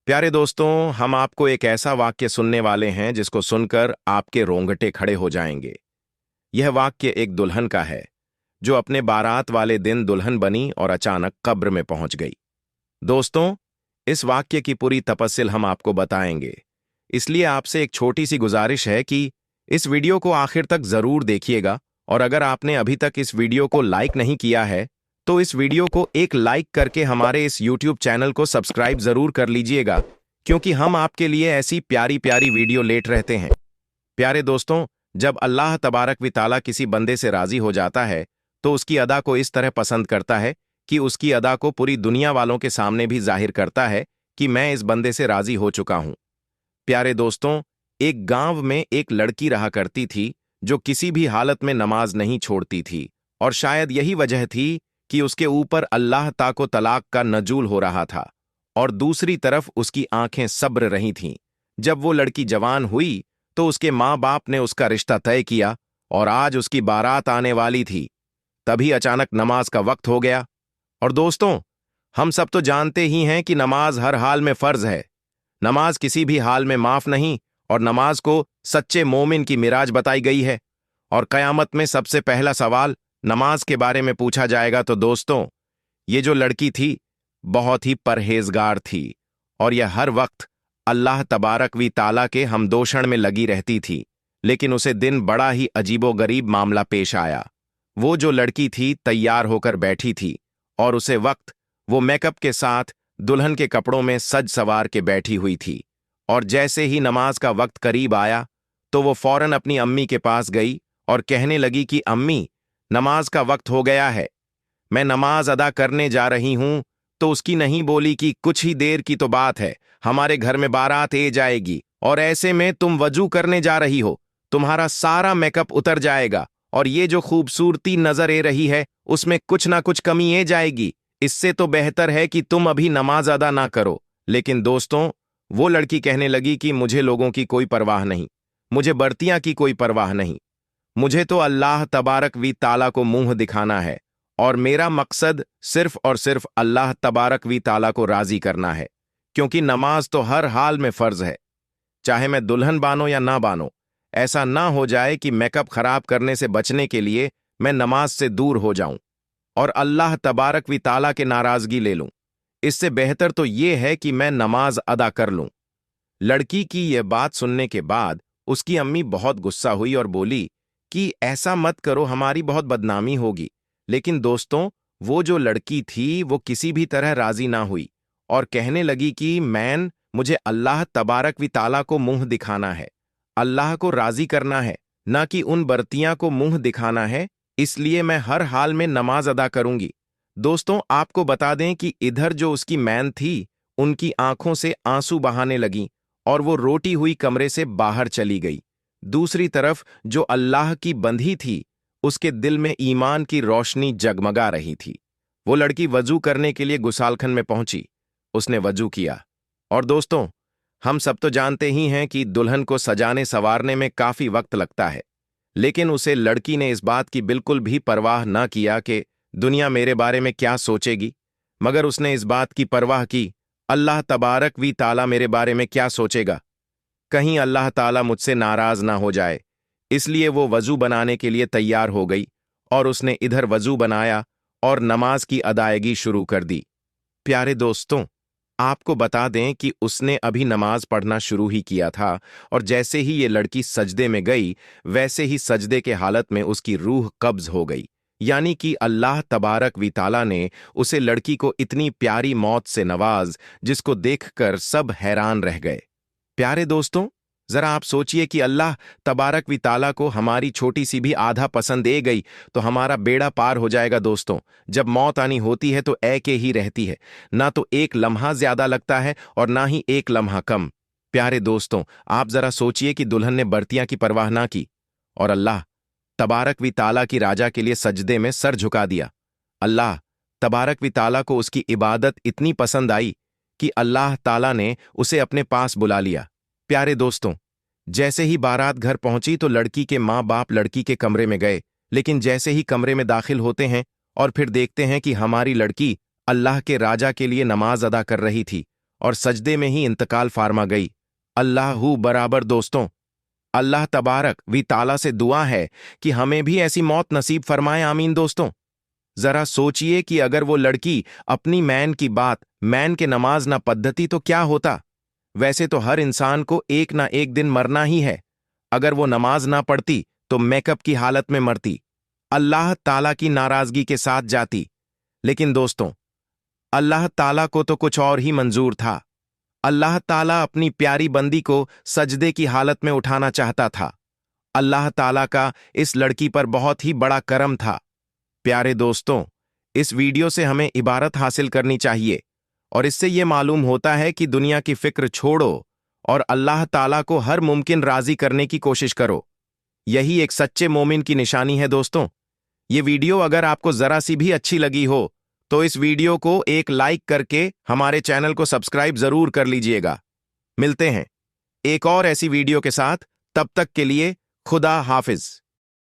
प्यारे दोस्तों, हम आपको एक ऐसा वाक्य सुनने वाले हैं जिसको सुनकर आपके रोंगटे खड़े हो जाएंगे। यह वाक्य एक दुल्हन का है जो अपने बारात वाले दिन दुल्हन बनी और अचानक कब्र में पहुंच गई। दोस्तों, इस वाक्य की पूरी तफसील हम आपको बताएंगे, इसलिए आपसे एक छोटी सी गुजारिश है कि इस वीडियो को आखिर तक जरूर देखिएगा। और अगर आपने अभी तक इस वीडियो को लाइक नहीं किया है तो इस वीडियो को एक लाइक करके हमारे इस YouTube चैनल को सब्सक्राइब जरूर कर लीजिएगा, क्योंकि हम आपके लिए ऐसी प्यारी प्यारी वीडियो लेट रहते हैं। प्यारे दोस्तों, जब अल्लाह तबारक व तआला किसी बंदे से राजी हो जाता है तो उसकी अदा को इस तरह पसंद करता है कि उसकी अदा को पूरी दुनिया वालों के सामने भी जाहिर करता है कि मैं इस बंदे से राजी हो चुका हूं। प्यारे दोस्तों, एक गांव में एक लड़की रहा करती थी जो किसी भी हालत में नमाज नहीं छोड़ती थी, और शायद यही वजह थी कि उसके ऊपर अल्लाह ताको तलाक का नजूल हो रहा था और दूसरी तरफ उसकी आंखें सब्र रही थीं। जब वो लड़की जवान हुई तो उसके माँ बाप ने उसका रिश्ता तय किया और आज उसकी बारात आने वाली थी। तभी अचानक नमाज का वक्त हो गया। और दोस्तों, हम सब तो जानते ही हैं कि नमाज हर हाल में फर्ज है। नमाज किसी भी हाल में माफ नहीं, और नमाज को सच्चे मोमिन की मिराज बताई गई है। और कयामत में सबसे पहला सवाल नमाज के बारे में पूछा जाएगा। तो दोस्तों, ये जो लड़की थी बहुत ही परहेजगार थी और यह हर वक्त अल्लाह तबारक व ताला के हमदोशण में लगी रहती थी। लेकिन उसे दिन बड़ा ही अजीबोगरीब मामला पेश आया। वो जो लड़की थी तैयार होकर बैठी थी और उसे वक्त वो मेकअप के साथ दुल्हन के कपड़ों में सज सवार के बैठी हुई थी। और जैसे ही नमाज का वक्त करीब आया तो वो फौरन अपनी अम्मी के पास गई और कहने लगी कि अम्मी, नमाज का वक्त हो गया है, मैं नमाज अदा करने जा रही हूं। तो उसकी नहीं बोली कि कुछ ही देर की तो बात है, हमारे घर में बारात ए जाएगी और ऐसे में तुम वजू करने जा रही हो, तुम्हारा सारा मेकअप उतर जाएगा और ये जो खूबसूरती नजर ए रही है उसमें कुछ ना कुछ कमी ए जाएगी। इससे तो बेहतर है कि तुम अभी नमाज अदा ना करो। लेकिन दोस्तों, वो लड़की कहने लगी कि मुझे लोगों की कोई परवाह नहीं, मुझे बर्तियां की कोई परवाह नहीं, मुझे तो अल्लाह तबारक व ताला को मुंह दिखाना है और मेरा मकसद सिर्फ और सिर्फ अल्लाह तबारक व ताला को राजी करना है, क्योंकि नमाज तो हर हाल में फर्ज है, चाहे मैं दुल्हन बानो या ना बानो। ऐसा ना हो जाए कि मेकअप खराब करने से बचने के लिए मैं नमाज से दूर हो जाऊं और अल्लाह तबारक व ताला के नाराजगी ले लूं। इससे बेहतर तो यह है कि मैं नमाज अदा कर लूं। लड़की की यह बात सुनने के बाद उसकी अम्मी बहुत गुस्सा हुई और बोली कि ऐसा मत करो, हमारी बहुत बदनामी होगी। लेकिन दोस्तों, वो जो लड़की थी वो किसी भी तरह राजी ना हुई और कहने लगी कि मुझे अल्लाह तबारक व ताला को मुंह दिखाना है, अल्लाह को राजी करना है, ना कि उन बर्तियां को मुंह दिखाना है, इसलिए मैं हर हाल में नमाज अदा करूंगी। दोस्तों, आपको बता दें कि इधर जो उसकी मैन थी उनकी आंखों से आंसू बहाने लगी और वो रोटी हुई कमरे से बाहर चली गई। दूसरी तरफ जो अल्लाह की बंधी थी उसके दिल में ईमान की रोशनी जगमगा रही थी। वो लड़की वजू करने के लिए गुसालखन में पहुंची, उसने वजू किया। और दोस्तों, हम सब तो जानते ही हैं कि दुल्हन को सजाने संवारने में काफी वक्त लगता है, लेकिन उसे लड़की ने इस बात की बिल्कुल भी परवाह न किया कि दुनिया मेरे बारे में क्या सोचेगी, मगर उसने इस बात की परवाह की अल्लाह तबारक व ताला मेरे बारे में क्या सोचेगा, कहीं अल्लाह ताला मुझसे नाराज ना हो जाए। इसलिए वो वजू बनाने के लिए तैयार हो गई और उसने इधर वजू बनाया और नमाज की अदायगी शुरू कर दी। प्यारे दोस्तों, आपको बता दें कि उसने अभी नमाज पढ़ना शुरू ही किया था और जैसे ही ये लड़की सजदे में गई वैसे ही सजदे के हालत में उसकी रूह कब्ज हो गई। यानी कि अल्लाह तबारक व ताला ने उसे लड़की को इतनी प्यारी मौत से नवाज, जिसको देखकर सब हैरान रह गए। प्यारे दोस्तों, जरा आप सोचिए कि अल्लाह तबारक व ताला को हमारी छोटी सी भी आधा पसंद ए गई तो हमारा बेड़ा पार हो जाएगा। दोस्तों, जब मौत आनी होती है तो ए के ही रहती है, ना तो एक लम्हा ज्यादा लगता है और ना ही एक लम्हा कम। प्यारे दोस्तों, आप जरा सोचिए कि दुल्हन ने बर्तियां की परवाह ना की और अल्लाह तबारक व ताला की राजा के लिए सजदे में सर झुका दिया। अल्लाह तबारक व ताला को उसकी इबादत इतनी पसंद आई कि अल्लाह ताला ने उसे अपने पास बुला लिया। प्यारे दोस्तों, जैसे ही बारात घर पहुंची तो लड़की के माँ बाप लड़की के कमरे में गए, लेकिन जैसे ही कमरे में दाखिल होते हैं और फिर देखते हैं कि हमारी लड़की अल्लाह के राजा के लिए नमाज अदा कर रही थी और सजदे में ही इंतकाल फार्मा गई। अल्लाहू बराबर दोस्तों, अल्लाह तबारक वी ताला से दुआ है कि हमें भी ऐसी मौत नसीब फरमाए, आमीन। दोस्तों, जरा सोचिए कि अगर वो लड़की अपनी मैन की बात मैन के नमाज ना पद्धति तो क्या होता। वैसे तो हर इंसान को एक ना एक दिन मरना ही है। अगर वो नमाज ना पढ़ती तो मेकअप की हालत में मरती, अल्लाह ताला की नाराजगी के साथ जाती। लेकिन दोस्तों, अल्लाह ताला को तो कुछ और ही मंजूर था। अल्लाह ताला अपनी प्यारी बंदी को सजदे की हालत में उठाना चाहता था। अल्लाह ताला का इस लड़की पर बहुत ही बड़ा करम था। प्यारे दोस्तों, इस वीडियो से हमें इबारत हासिल करनी चाहिए और इससे यह मालूम होता है कि दुनिया की फिक्र छोड़ो और अल्लाह ताला को हर मुमकिन राजी करने की कोशिश करो। यही एक सच्चे मोमिन की निशानी है। दोस्तों, ये वीडियो अगर आपको जरा सी भी अच्छी लगी हो तो इस वीडियो को एक लाइक करके हमारे चैनल को सब्सक्राइब जरूर कर लीजिएगा। मिलते हैं एक और ऐसी वीडियो के साथ, तब तक के लिए खुदा हाफिज।